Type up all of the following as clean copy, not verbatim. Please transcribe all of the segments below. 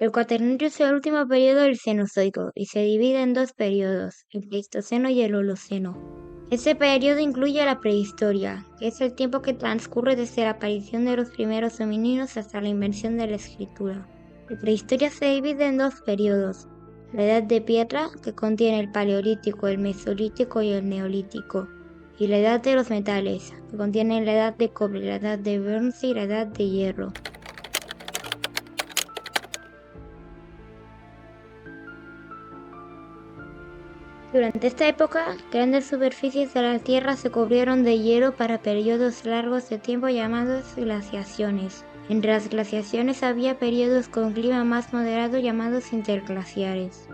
El Cuaternario es el último periodo del Cenozoico y se divide en dos periodos, el Pleistoceno y el Holoceno. Este periodo incluye la prehistoria, que es el tiempo que transcurre desde la aparición de los primeros homínidos hasta la invención de la escritura. La prehistoria se divide en dos periodos, la Edad de Piedra, que contiene el Paleolítico, el Mesolítico y el Neolítico, y la Edad de los Metales, que contiene la Edad de Cobre, la Edad de Bronce y la Edad de Hierro. Durante esta época, grandes superficies de la Tierra se cubrieron de hielo para periodos largos de tiempo llamados glaciaciones. Entre las glaciaciones había periodos con clima más moderado llamados interglaciares.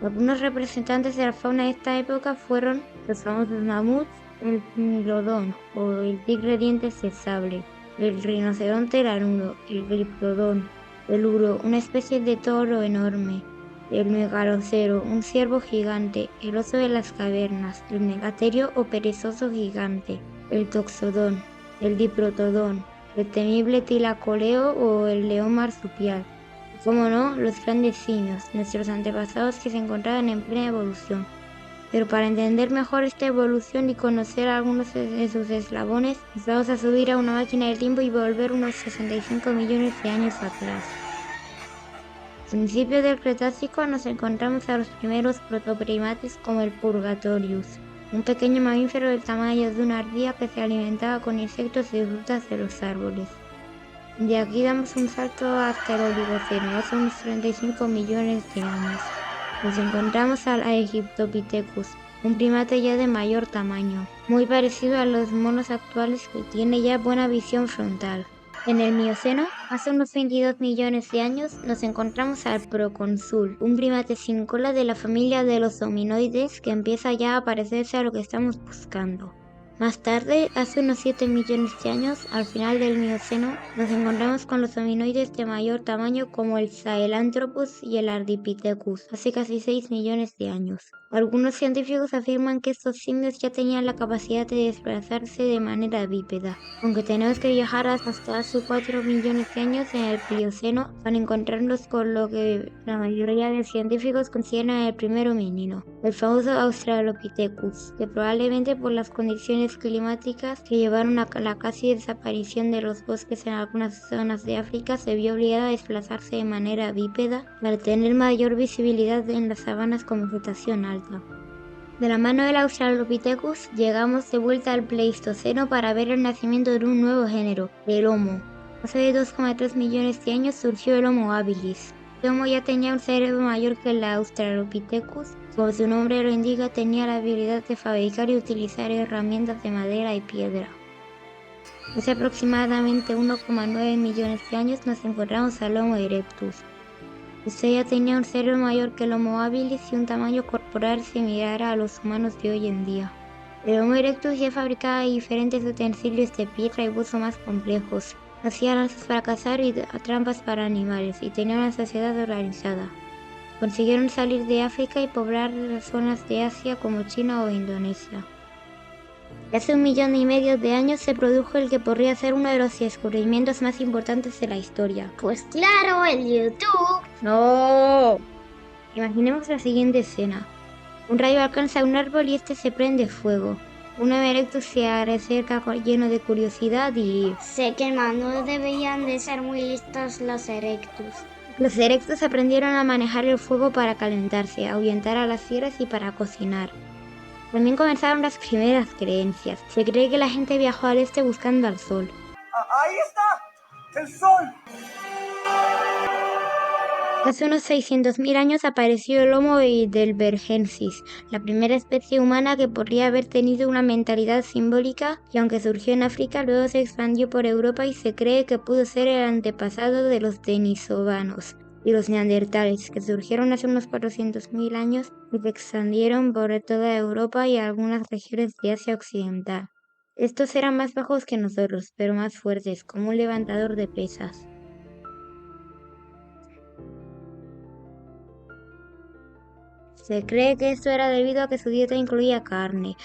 Algunos representantes de la fauna de esta época fueron los famosos mamuts, el megalodón o el tigre dientes de sable, el rinoceronte lanudo, el gliptodón, el uro, una especie de toro enorme, el megalocero, un ciervo gigante, el oso de las cavernas, el megaterio o perezoso gigante, el toxodón, el diprotodón, el temible tilacoleo o el león marsupial. Y, como no, los grandes simios, nuestros antepasados que se encontraban en plena evolución. Pero para entender mejor esta evolución y conocer algunos de sus eslabones, nos vamos a subir a una máquina del tiempo y volver unos 65 millones de años atrás. A principios del Cretácico nos encontramos a los primeros protoprimates como el Purgatorius, un pequeño mamífero del tamaño de una ardilla que se alimentaba con insectos y frutas de los árboles. De aquí damos un salto hasta el Oligoceno, hace unos 35 millones de años. Nos encontramos al Egyptopithecus, un primate ya de mayor tamaño, muy parecido a los monos actuales que tiene ya buena visión frontal. En el Mioceno, hace unos 22 millones de años, nos encontramos al Procónsul, un primate sin cola de la familia de los hominoides que empieza ya a parecerse a lo que estamos buscando. Más tarde, hace unos 7 millones de años, al final del Mioceno, nos encontramos con los hominoides de mayor tamaño como el Sahelanthropus y el Ardipithecus, hace casi 6 millones de años. Algunos científicos afirman que estos simios ya tenían la capacidad de desplazarse de manera bípeda, aunque tenemos que viajar hasta hace 4 millones de años en el Plioceno para encontrarnos con lo que la mayoría de científicos consideran el primer homínido, el famoso Australopithecus, que probablemente por las condiciones climáticas que llevaron a la casi desaparición de los bosques en algunas zonas de África se vio obligada a desplazarse de manera bípeda para tener mayor visibilidad en las sabanas con vegetación alta. De la mano del Australopithecus llegamos de vuelta al Pleistoceno para ver el nacimiento de un nuevo género, el Homo. Hace 2,3 millones de años surgió el Homo habilis. El Homo ya tenía un cerebro mayor que el Australopithecus. Como su nombre lo indica, tenía la habilidad de fabricar y utilizar herramientas de madera y piedra. Hace aproximadamente 1,9 millones de años nos encontramos al Homo erectus. Este ya tenía un cerebro mayor que el Homo habilis y un tamaño corporal similar a los humanos de hoy en día. El Homo erectus ya fabricaba diferentes utensilios de piedra y hueso más complejos. Hacía lanzas para cazar y trampas para animales y tenía una sociedad organizada. Consiguieron salir de África y poblar las zonas de Asia como China o Indonesia. Hace 1,5 millones de años se produjo el que podría ser uno de los descubrimientos más importantes de la historia. Pues claro, el YouTube. ¡No! Imaginemos la siguiente escena. Un rayo alcanza un árbol y este se prende fuego. Un Homo erectus se acerca lleno de curiosidad y... Sé que no deberían de ser muy listos los erectus. Los erectus aprendieron a manejar el fuego para calentarse, ahuyentar a las fieras y para cocinar. También comenzaron las primeras creencias. Se cree que la gente viajó al este buscando al sol. ¡Ahí está! ¡El sol! Hace unos 600.000 años apareció el Homo heidelbergensis, la primera especie humana que podría haber tenido una mentalidad simbólica y aunque surgió en África, luego se expandió por Europa y se cree que pudo ser el antepasado de los denisovanos y los neandertales, que surgieron hace unos 400.000 años y se expandieron por toda Europa y algunas regiones de Asia Occidental. Estos eran más bajos que nosotros, pero más fuertes, como un levantador de pesas. Se cree que esto era debido a que su dieta incluía carne,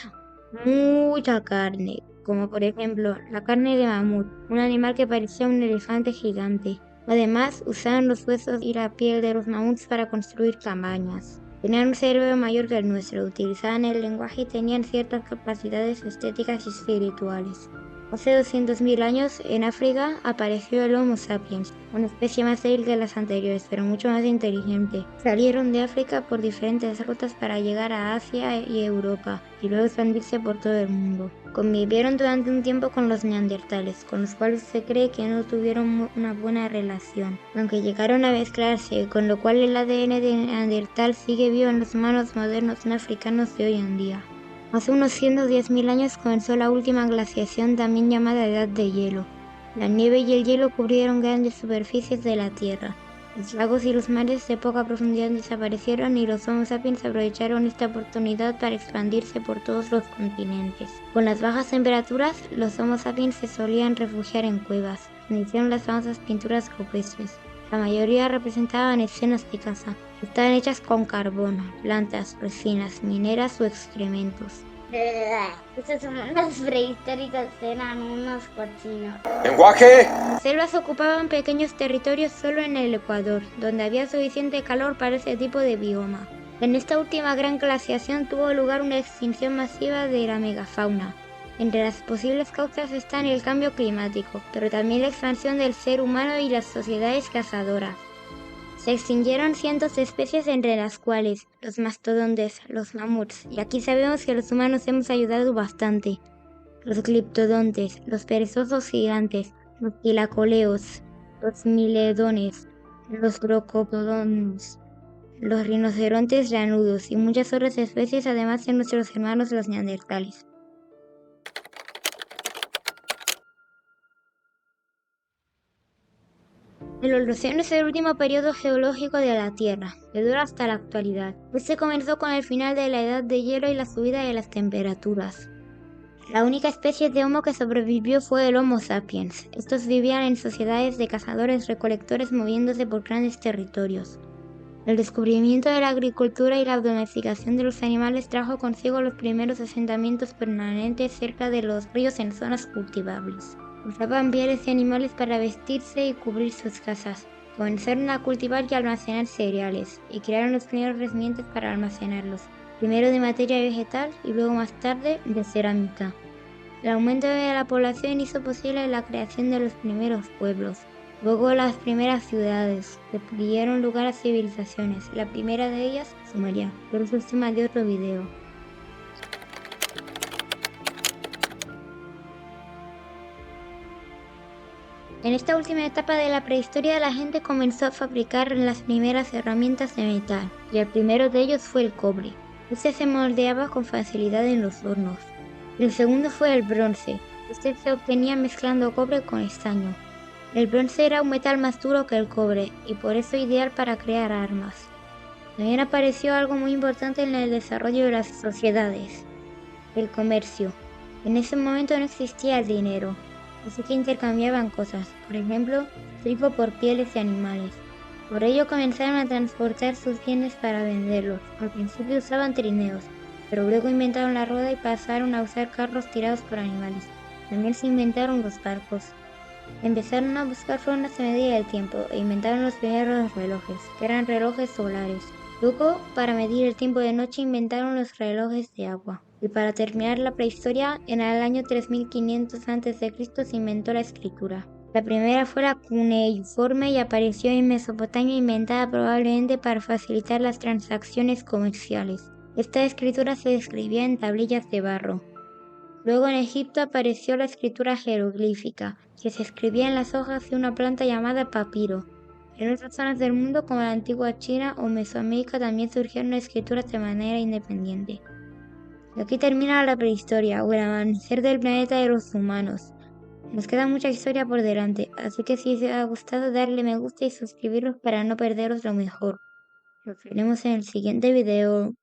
mucha carne, como por ejemplo la carne de mamut, un animal que parecía un elefante gigante. Además, usaban los huesos y la piel de los mamuts para construir cabañas. Tenían un cerebro mayor que el nuestro, utilizaban el lenguaje y tenían ciertas capacidades estéticas y espirituales. Hace 200.000 años, en África, apareció el Homo sapiens, una especie más débil que las anteriores, pero mucho más inteligente. Salieron de África por diferentes rutas para llegar a Asia y Europa, y luego expandirse por todo el mundo. Convivieron durante un tiempo con los neandertales, con los cuales se cree que no tuvieron una buena relación, aunque llegaron a mezclarse, con lo cual el ADN de neandertal sigue vivo en los humanos modernos no africanos de hoy en día. Hace unos 110.000 años comenzó la última glaciación, también llamada Edad de Hielo. La nieve y el hielo cubrieron grandes superficies de la Tierra. Los lagos y los mares de poca profundidad desaparecieron y los Homo sapiens aprovecharon esta oportunidad para expandirse por todos los continentes. Con las bajas temperaturas, los Homo sapiens se solían refugiar en cuevas, donde hicieron las famosas pinturas rupestres. La mayoría representaban escenas de caza. Estaban hechas con carbón, plantas, resinas, mineras o excrementos. Estos humanos prehistóricos eran unos cochinos. ¡Lenguaje! Las selvas ocupaban pequeños territorios solo en el Ecuador, donde había suficiente calor para ese tipo de bioma. En esta última gran glaciación tuvo lugar una extinción masiva de la megafauna. Entre las posibles causas están el cambio climático, pero también la expansión del ser humano y las sociedades cazadoras. Se extinguieron cientos de especies, entre las cuales los mastodontes, los mamuts, y aquí sabemos que los humanos hemos ayudado bastante, los gliptodontes, los perezosos gigantes, los tlacoleos, los miledones, los brocodontos, los rinocerontes lanudos y muchas otras especies, además de nuestros hermanos los neandertales. El Holoceno es el último periodo geológico de la Tierra, que dura hasta la actualidad. Este comenzó con el final de la Edad de Hielo y la subida de las temperaturas. La única especie de Homo que sobrevivió fue el Homo sapiens. Estos vivían en sociedades de cazadores-recolectores moviéndose por grandes territorios. El descubrimiento de la agricultura y la domesticación de los animales trajo consigo los primeros asentamientos permanentes cerca de los ríos en zonas cultivables. Usaban pieles de animales para vestirse y cubrir sus casas. Comenzaron a cultivar y almacenar cereales, y crearon los primeros recipientes para almacenarlos, primero de materia vegetal y luego más tarde de cerámica. El aumento de la población hizo posible la creación de los primeros pueblos, luego las primeras ciudades, que dieron lugar a civilizaciones. La primera de ellas, Sumeria, pero eso es tema de otro video. En esta última etapa de la prehistoria, la gente comenzó a fabricar las primeras herramientas de metal, y el primero de ellos fue el cobre. Este se moldeaba con facilidad en los hornos. El segundo fue el bronce. Este se obtenía mezclando cobre con estaño. El bronce era un metal más duro que el cobre, y por eso ideal para crear armas. También apareció algo muy importante en el desarrollo de las sociedades: el comercio. En ese momento no existía el dinero, así que intercambiaban cosas, por ejemplo, trigo por pieles de animales. Por ello comenzaron a transportar sus bienes para venderlos. Al principio usaban trineos, pero luego inventaron la rueda y pasaron a usar carros tirados por animales. También se inventaron los barcos. Empezaron a buscar formas de medir el tiempo e inventaron los primeros relojes, que eran relojes solares. Luego, para medir el tiempo de noche, inventaron los relojes de agua. Y para terminar la prehistoria, en el año 3500 a.C. se inventó la escritura. La primera fue la cuneiforme y apareció en Mesopotamia, inventada probablemente para facilitar las transacciones comerciales. Esta escritura se escribía en tablillas de barro. Luego en Egipto apareció la escritura jeroglífica, que se escribía en las hojas de una planta llamada papiro. En otras zonas del mundo, como la antigua China o Mesoamérica, también surgieron escrituras de manera independiente. Y aquí termina la prehistoria, o el amanecer del planeta de los humanos. Nos queda mucha historia por delante, así que si os ha gustado, darle me gusta y suscribiros para no perderos lo mejor. Nos veremos en el siguiente video.